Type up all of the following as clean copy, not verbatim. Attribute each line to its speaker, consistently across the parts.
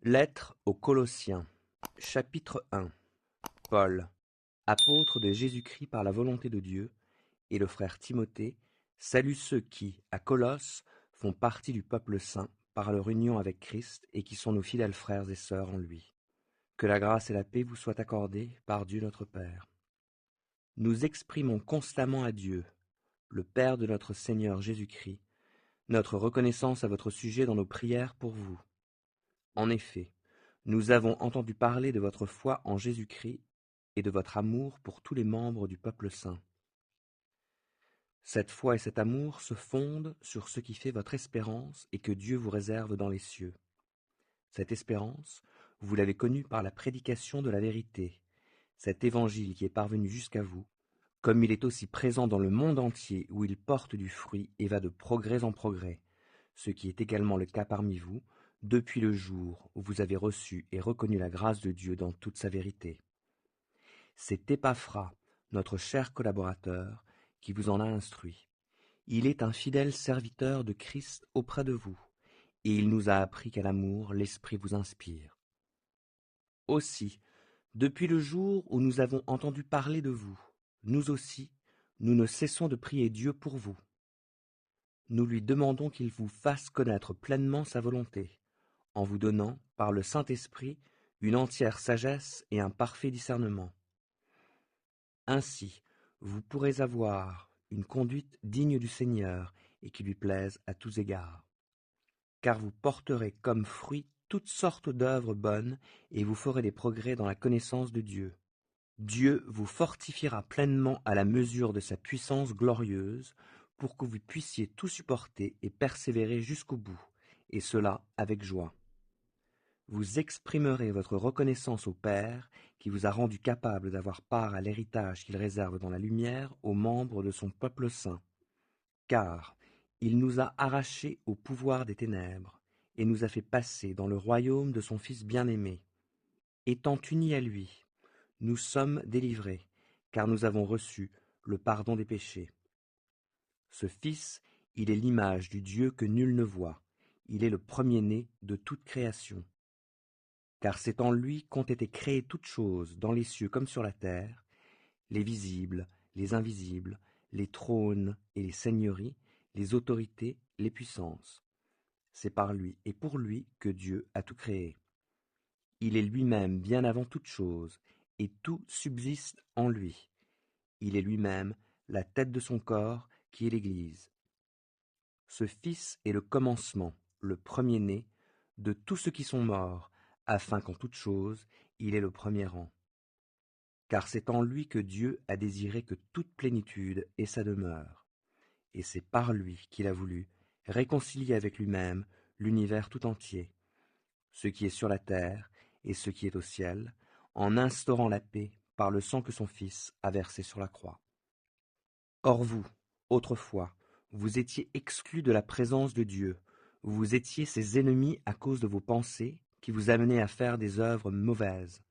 Speaker 1: Lettre aux Colossiens, chapitre 1. Paul, apôtre de Jésus-Christ par la volonté de Dieu, et le frère Timothée, saluent ceux qui, à Colosse, font partie du peuple saint par leur union avec Christ et qui sont nos fidèles frères et sœurs en lui. Que la grâce et la paix vous soient accordées par Dieu notre Père. Nous exprimons constamment à Dieu, le Père de notre Seigneur Jésus-Christ, notre reconnaissance à votre sujet dans nos prières pour vous. En effet, nous avons entendu parler de votre foi en Jésus-Christ et de votre amour pour tous les membres du peuple saint. Cette foi et cet amour se fondent sur ce qui fait votre espérance et que Dieu vous réserve dans les cieux. Cette espérance, vous l'avez connue par la prédication de la vérité, cet évangile qui est parvenu jusqu'à vous, comme il est aussi présent dans le monde entier où il porte du fruit et va de progrès en progrès, ce qui est également le cas parmi vous, depuis le jour où vous avez reçu et reconnu la grâce de Dieu dans toute sa vérité. C'est Épaphras, notre cher collaborateur, qui vous en a instruit. Il est un fidèle serviteur de Christ auprès de vous, et il nous a appris qu'à l'amour l'Esprit vous inspire. Aussi, depuis le jour où nous avons entendu parler de vous, nous aussi, nous ne cessons de prier Dieu pour vous. Nous lui demandons qu'il vous fasse connaître pleinement sa volonté, en vous donnant, par le Saint-Esprit, une entière sagesse et un parfait discernement. Ainsi, vous pourrez avoir une conduite digne du Seigneur et qui lui plaise à tous égards. Car vous porterez comme fruit toutes sortes d'œuvres bonnes et vous ferez des progrès dans la connaissance de Dieu. Dieu vous fortifiera pleinement à la mesure de sa puissance glorieuse pour que vous puissiez tout supporter et persévérer jusqu'au bout, et cela avec joie. Vous exprimerez votre reconnaissance au Père qui vous a rendu capable d'avoir part à l'héritage qu'il réserve dans la lumière aux membres de son peuple saint. Car il nous a arrachés au pouvoir des ténèbres et nous a fait passer dans le royaume de son Fils bien-aimé. Étant unis à lui, nous sommes délivrés, car nous avons reçu le pardon des péchés. Ce Fils, il est l'image du Dieu que nul ne voit. Il est le premier-né de toute création. Car c'est en lui qu'ont été créées toutes choses, dans les cieux comme sur la terre, les visibles, les invisibles, les trônes et les seigneuries, les autorités, les puissances. C'est par lui et pour lui que Dieu a tout créé. Il est lui-même bien avant toutes choses, et tout subsiste en lui. Il est lui-même la tête de son corps, qui est l'Église. Ce Fils est le commencement, le premier-né, de tous ceux qui sont morts, afin qu'en toutes choses, il ait le premier rang. Car c'est en lui que Dieu a désiré que toute plénitude ait sa demeure. Et c'est par lui qu'il a voulu réconcilier avec lui-même l'univers tout entier, ce qui est sur la terre et ce qui est au ciel, en instaurant la paix par le sang que son Fils a versé sur la croix. Or vous, autrefois, vous étiez exclus de la présence de Dieu, vous étiez ses ennemis à cause de vos pensées qui vous amenaient à faire des œuvres mauvaises.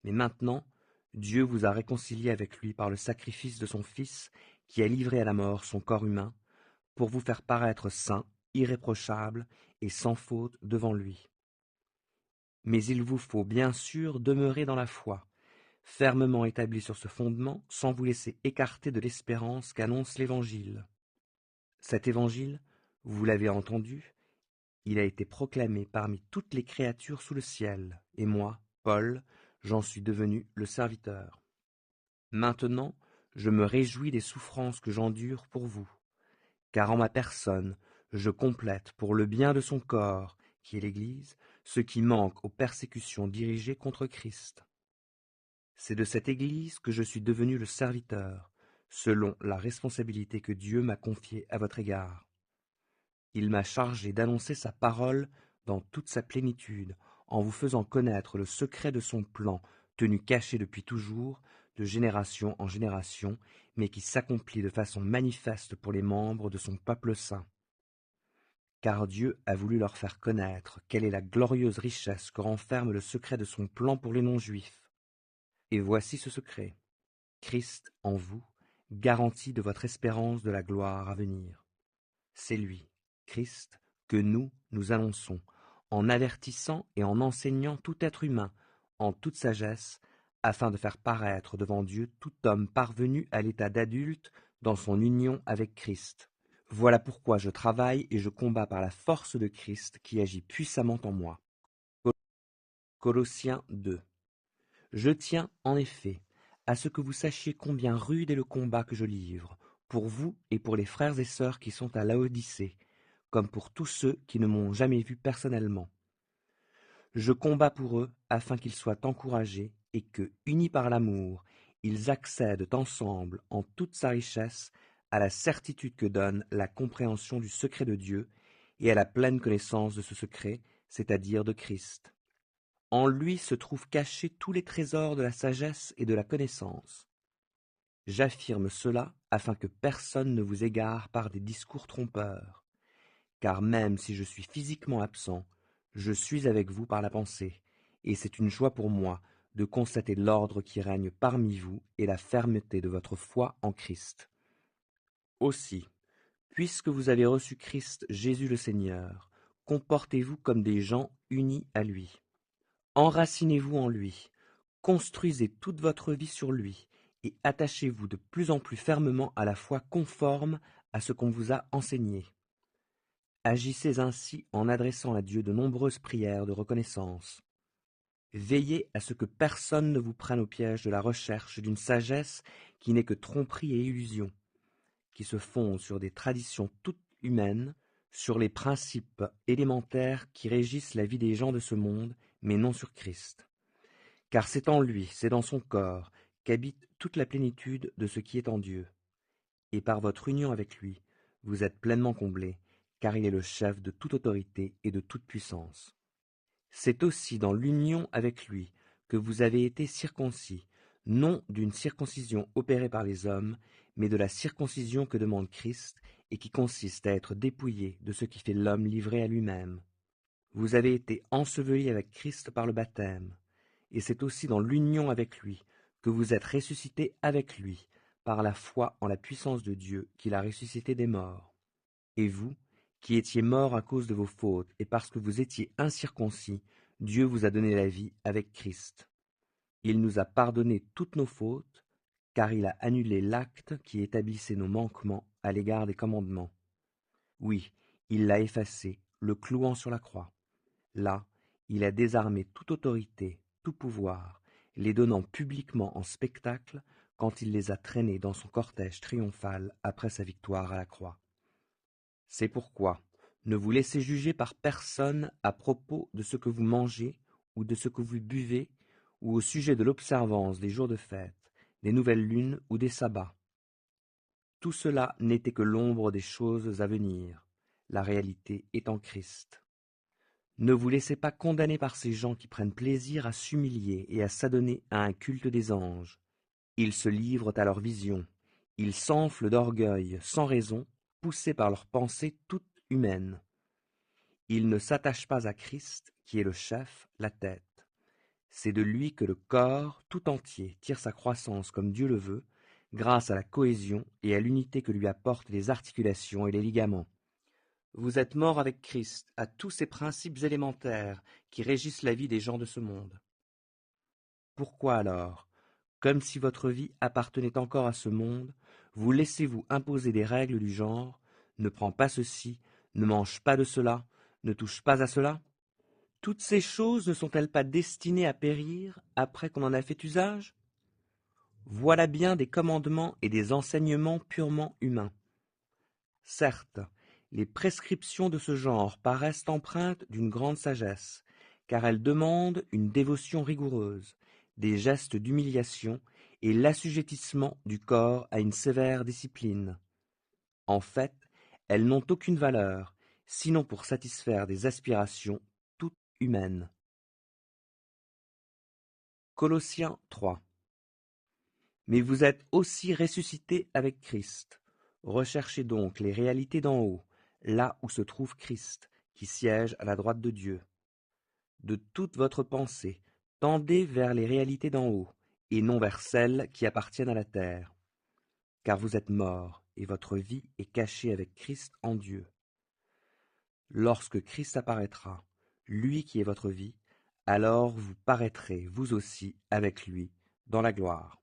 Speaker 1: Mais maintenant, Dieu vous a réconciliés avec lui par le sacrifice de son Fils, qui a livré à la mort son corps humain, pour vous faire paraître saints, irréprochables et sans faute devant lui. Mais il vous faut bien sûr demeurer dans la foi, fermement établis sur ce fondement, sans vous laisser écarter de l'espérance qu'annonce l'Évangile. Cet Évangile, vous l'avez entendu, il a été proclamé parmi toutes les créatures sous le ciel, et moi, Paul, j'en suis devenu le serviteur. Maintenant, je me réjouis des souffrances que j'endure pour vous, car en ma personne, je complète pour le bien de son corps, qui est l'Église, ce qui manque aux persécutions dirigées contre Christ. C'est de cette Église que je suis devenu le serviteur, selon la responsabilité que Dieu m'a confiée à votre égard. Il m'a chargé d'annoncer sa parole dans toute sa plénitude, en vous faisant connaître le secret de son plan, tenu caché depuis toujours, de génération en génération, mais qui s'accomplit de façon manifeste pour les membres de son peuple saint. Car Dieu a voulu leur faire connaître quelle est la glorieuse richesse que renferme le secret de son plan pour les non-juifs. Et voici ce secret. Christ en vous, garantie de votre espérance de la gloire à venir. C'est lui, Christ, que nous annonçons, en avertissant et en enseignant tout être humain, en toute sagesse, afin de faire paraître devant Dieu tout homme parvenu à l'état d'adulte dans son union avec Christ. Voilà pourquoi je travaille et je combats par la force de Christ qui agit puissamment en moi. Colossiens 2. Je tiens, en effet, à ce que vous sachiez combien rude est le combat que je livre, pour vous et pour les frères et sœurs qui sont à Laodicée, comme pour tous ceux qui ne m'ont jamais vu personnellement. Je combats pour eux afin qu'ils soient encouragés et que, unis par l'amour, ils accèdent ensemble, en toute sa richesse, à la certitude que donne la compréhension du secret de Dieu et à la pleine connaissance de ce secret, c'est-à-dire de Christ. En lui se trouvent cachés tous les trésors de la sagesse et de la connaissance. J'affirme cela afin que personne ne vous égare par des discours trompeurs. Car même si je suis physiquement absent, je suis avec vous par la pensée, et c'est une joie pour moi de constater l'ordre qui règne parmi vous et la fermeté de votre foi en Christ. Aussi, puisque vous avez reçu Christ Jésus le Seigneur, comportez-vous comme des gens unis à lui. Enracinez-vous en lui, construisez toute votre vie sur lui, et attachez-vous de plus en plus fermement à la foi conforme à ce qu'on vous a enseigné. Agissez ainsi en adressant à Dieu de nombreuses prières de reconnaissance. Veillez à ce que personne ne vous prenne au piège de la recherche d'une sagesse qui n'est que tromperie et illusion, qui se fonde sur des traditions toutes humaines, sur les principes élémentaires qui régissent la vie des gens de ce monde, mais non sur Christ. Car c'est en lui, c'est dans son corps, qu'habite toute la plénitude de ce qui est en Dieu. Et par votre union avec lui, vous êtes pleinement comblés, car il est le chef de toute autorité et de toute puissance. C'est aussi dans l'union avec lui que vous avez été circoncis, non d'une circoncision opérée par les hommes, mais de la circoncision que demande Christ et qui consiste à être dépouillé de ce qui fait l'homme livré à lui-même. Vous avez été ensevelis avec Christ par le baptême, et c'est aussi dans l'union avec lui que vous êtes ressuscités avec lui, par la foi en la puissance de Dieu qui l'a ressuscité des morts. Et vous, qui étiez morts à cause de vos fautes et parce que vous étiez incirconcis, Dieu vous a donné la vie avec Christ. Il nous a pardonné toutes nos fautes, car il a annulé l'acte qui établissait nos manquements à l'égard des commandements. Oui, il l'a effacé, le clouant sur la croix. Là, il a désarmé toute autorité, tout pouvoir, les donnant publiquement en spectacle quand il les a traînés dans son cortège triomphal après sa victoire à la croix. C'est pourquoi ne vous laissez juger par personne à propos de ce que vous mangez ou de ce que vous buvez ou au sujet de l'observance des jours de fête, des nouvelles lunes ou des sabbats. Tout cela n'était que l'ombre des choses à venir. La réalité est en Christ. Ne vous laissez pas condamner par ces gens qui prennent plaisir à s'humilier et à s'adonner à un culte des anges. Ils se livrent à leur vision. Ils s'enflent d'orgueil sans raison, poussés par leurs pensées toutes humaines. Ils ne s'attachent pas à Christ, qui est le chef, la tête. C'est de lui que le corps tout entier tire sa croissance comme Dieu le veut, grâce à la cohésion et à l'unité que lui apportent les articulations et les ligaments. Vous êtes morts avec Christ à tous ces principes élémentaires qui régissent la vie des gens de ce monde. Pourquoi alors, comme si votre vie appartenait encore à ce monde, vous laissez-vous imposer des règles du genre « ne prends pas ceci, ne mange pas de cela, ne touche pas à cela » ? Toutes ces choses ne sont-elles pas destinées à périr après qu'on en a fait usage ? Voilà bien des commandements et des enseignements purement humains. Certes, les prescriptions de ce genre paraissent empreintes d'une grande sagesse, car elles demandent une dévotion rigoureuse, des gestes d'humiliation et l'assujettissement du corps à une sévère discipline. En fait, elles n'ont aucune valeur, sinon pour satisfaire des aspirations toutes humaines. Colossiens 3. Mais vous êtes aussi ressuscités avec Christ. Recherchez donc les réalités d'en haut, là où se trouve Christ, qui siège à la droite de Dieu. De toute votre pensée, tendez vers les réalités d'en haut, et non vers celles qui appartiennent à la terre. Car vous êtes morts, et votre vie est cachée avec Christ en Dieu. Lorsque Christ apparaîtra, lui qui est votre vie, alors vous paraîtrez, vous aussi, avec lui, dans la gloire.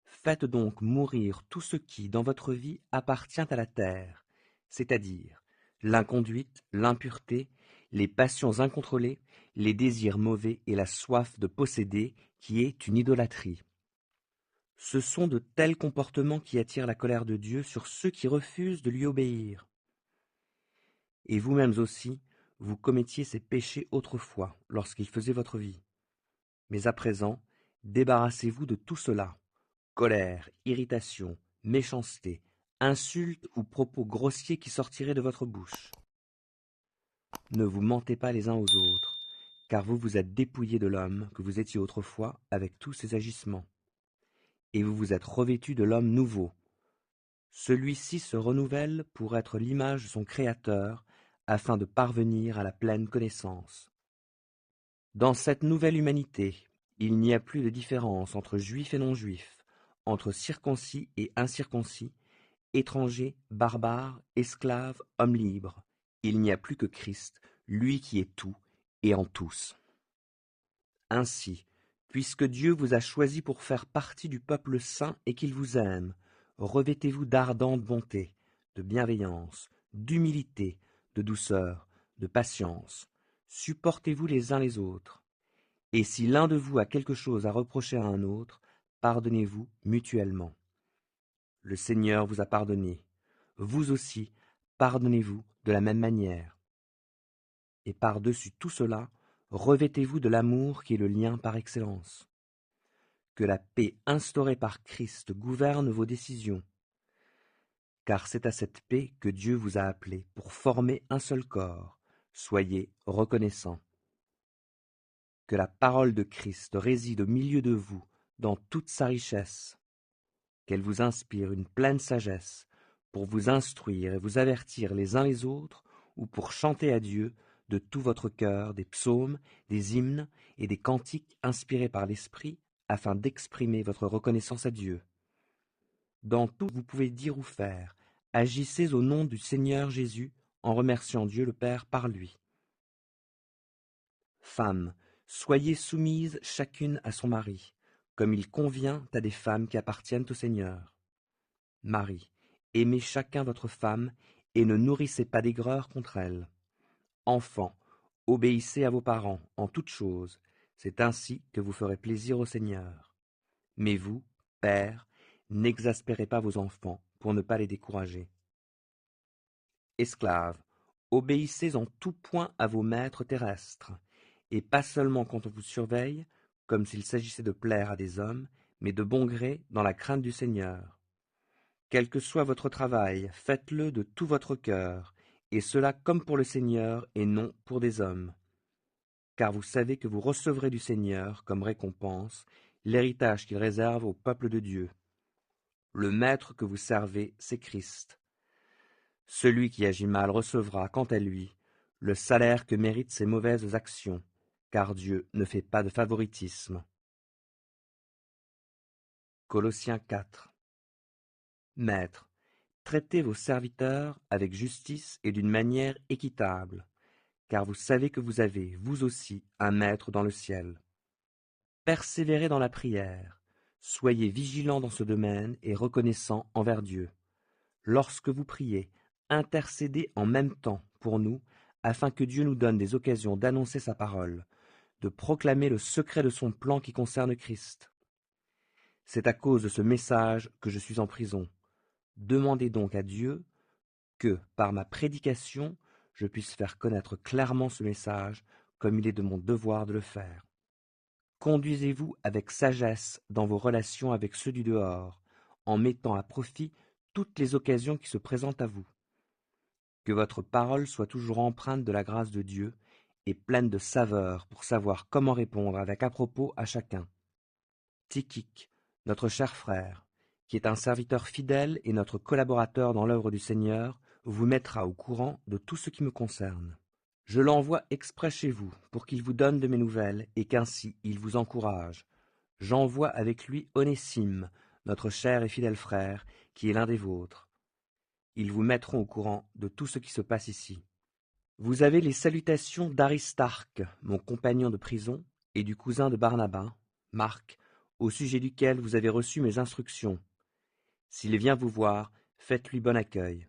Speaker 1: Faites donc mourir tout ce qui, dans votre vie, appartient à la terre, c'est-à-dire l'inconduite, l'impureté, les passions incontrôlées, les désirs mauvais et la soif de posséder, qui est une idolâtrie. Ce sont de tels comportements qui attirent la colère de Dieu sur ceux qui refusent de lui obéir. Et vous-mêmes aussi, vous commettiez ces péchés autrefois, lorsqu'il faisait votre vie. Mais à présent, débarrassez-vous de tout cela: colère, irritation, méchanceté, insultes ou propos grossiers qui sortiraient de votre bouche. Ne vous mentez pas les uns aux autres, car vous vous êtes dépouillés de l'homme que vous étiez autrefois avec tous ses agissements. Et vous vous êtes revêtus de l'homme nouveau. Celui-ci se renouvelle pour être l'image de son Créateur, afin de parvenir à la pleine connaissance. Dans cette nouvelle humanité, il n'y a plus de différence entre juifs et non-juifs, entre circoncis et incirconcis, étrangers, barbares, esclaves, hommes libres. Il n'y a plus que Christ, lui qui est tout et en tous. Ainsi, puisque Dieu vous a choisi pour faire partie du peuple saint et qu'il vous aime, revêtez-vous d'ardente bonté, de bienveillance, d'humilité, de douceur, de patience. Supportez-vous les uns les autres. Et si l'un de vous a quelque chose à reprocher à un autre, pardonnez-vous mutuellement. Le Seigneur vous a pardonné. Vous aussi, pardonnez-vous de la même manière. Et par-dessus tout cela, revêtez-vous de l'amour qui est le lien par excellence. Que la paix instaurée par Christ gouverne vos décisions. Car c'est à cette paix que Dieu vous a appelés pour former un seul corps. Soyez reconnaissants. Que la parole de Christ réside au milieu de vous dans toute sa richesse. Qu'elle vous inspire une pleine sagesse pour vous instruire et vous avertir les uns les autres, ou pour chanter à Dieu de tout votre cœur des psaumes, des hymnes et des cantiques inspirés par l'Esprit, afin d'exprimer votre reconnaissance à Dieu. Dans tout vous pouvez dire ou faire, agissez au nom du Seigneur Jésus, en remerciant Dieu le Père par lui. Femmes, soyez soumises chacune à son mari, comme il convient à des femmes qui appartiennent au Seigneur. Marie, aimez chacun votre femme, et ne nourrissez pas d'aigreur contre elle. Enfants, obéissez à vos parents en toutes choses, c'est ainsi que vous ferez plaisir au Seigneur. Mais vous, pères, n'exaspérez pas vos enfants pour ne pas les décourager. Esclaves, obéissez en tout point à vos maîtres terrestres, et pas seulement quand on vous surveille, comme s'il s'agissait de plaire à des hommes, mais de bon gré dans la crainte du Seigneur. Quel que soit votre travail, faites-le de tout votre cœur, et cela comme pour le Seigneur et non pour des hommes. Car vous savez que vous recevrez du Seigneur, comme récompense, l'héritage qu'il réserve au peuple de Dieu. Le maître que vous servez, c'est Christ. Celui qui agit mal recevra, quant à lui, le salaire que méritent ses mauvaises actions, car Dieu ne fait pas de favoritisme. Colossiens 4. Maître, traitez vos serviteurs avec justice et d'une manière équitable, car vous savez que vous avez, vous aussi, un Maître dans le ciel. Persévérez dans la prière, soyez vigilants dans ce domaine et reconnaissants envers Dieu. Lorsque vous priez, intercédez en même temps pour nous, afin que Dieu nous donne des occasions d'annoncer sa parole, de proclamer le secret de son plan qui concerne Christ. C'est à cause de ce message que je suis en prison. Demandez donc à Dieu que, par ma prédication, je puisse faire connaître clairement ce message, comme il est de mon devoir de le faire. Conduisez-vous avec sagesse dans vos relations avec ceux du dehors, en mettant à profit toutes les occasions qui se présentent à vous. Que votre parole soit toujours empreinte de la grâce de Dieu et pleine de saveur pour savoir comment répondre avec à-propos à chacun. Tychique, notre cher frère, qui est un serviteur fidèle et notre collaborateur dans l'œuvre du Seigneur, vous mettra au courant de tout ce qui me concerne. Je l'envoie exprès chez vous, pour qu'il vous donne de mes nouvelles, et qu'ainsi il vous encourage. J'envoie avec lui Onésime, notre cher et fidèle frère, qui est l'un des vôtres. Ils vous mettront au courant de tout ce qui se passe ici. Vous avez les salutations d'Aristarque, mon compagnon de prison, et du cousin de Barnabas, Marc, au sujet duquel vous avez reçu mes instructions. S'il vient vous voir, faites-lui bon accueil.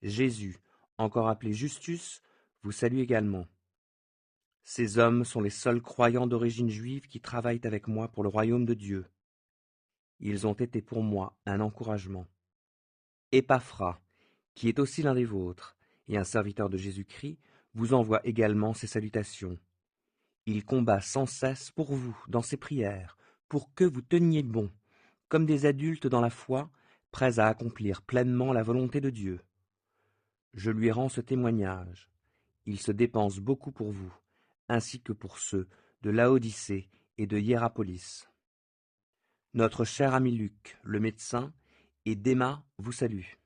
Speaker 1: Jésus, encore appelé Justus, vous salue également. Ces hommes sont les seuls croyants d'origine juive qui travaillent avec moi pour le royaume de Dieu. Ils ont été pour moi un encouragement. Épaphras, qui est aussi l'un des vôtres, et un serviteur de Jésus-Christ, vous envoie également ses salutations. Il combat sans cesse pour vous dans ses prières, pour que vous teniez bon, comme des adultes dans la foi, prêts à accomplir pleinement la volonté de Dieu. Je lui rends ce témoignage. Il se dépense beaucoup pour vous, ainsi que pour ceux de Laodicée et de Hiérapolis. Notre cher ami Luc, le médecin, et Déma vous saluent.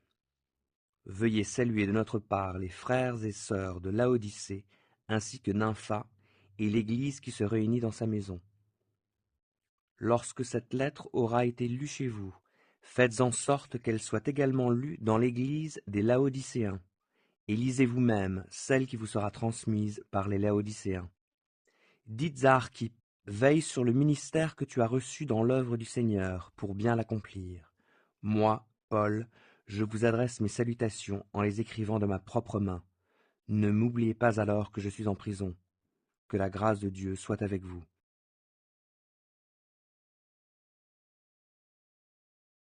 Speaker 1: Veuillez saluer de notre part les frères et sœurs de Laodicée, ainsi que Nympha, et l'Église qui se réunit dans sa maison. Lorsque cette lettre aura été lue chez vous, faites en sorte qu'elle soit également lue dans l'Église des Laodicéens, et lisez vous-même celle qui vous sera transmise par les Laodicéens. Dites à Archippe, veille sur le ministère que tu as reçu dans l'œuvre du Seigneur, pour bien l'accomplir. Moi, Paul, je vous adresse mes salutations en les écrivant de ma propre main. Ne m'oubliez pas alors que je suis en prison. Que la grâce de Dieu soit avec vous.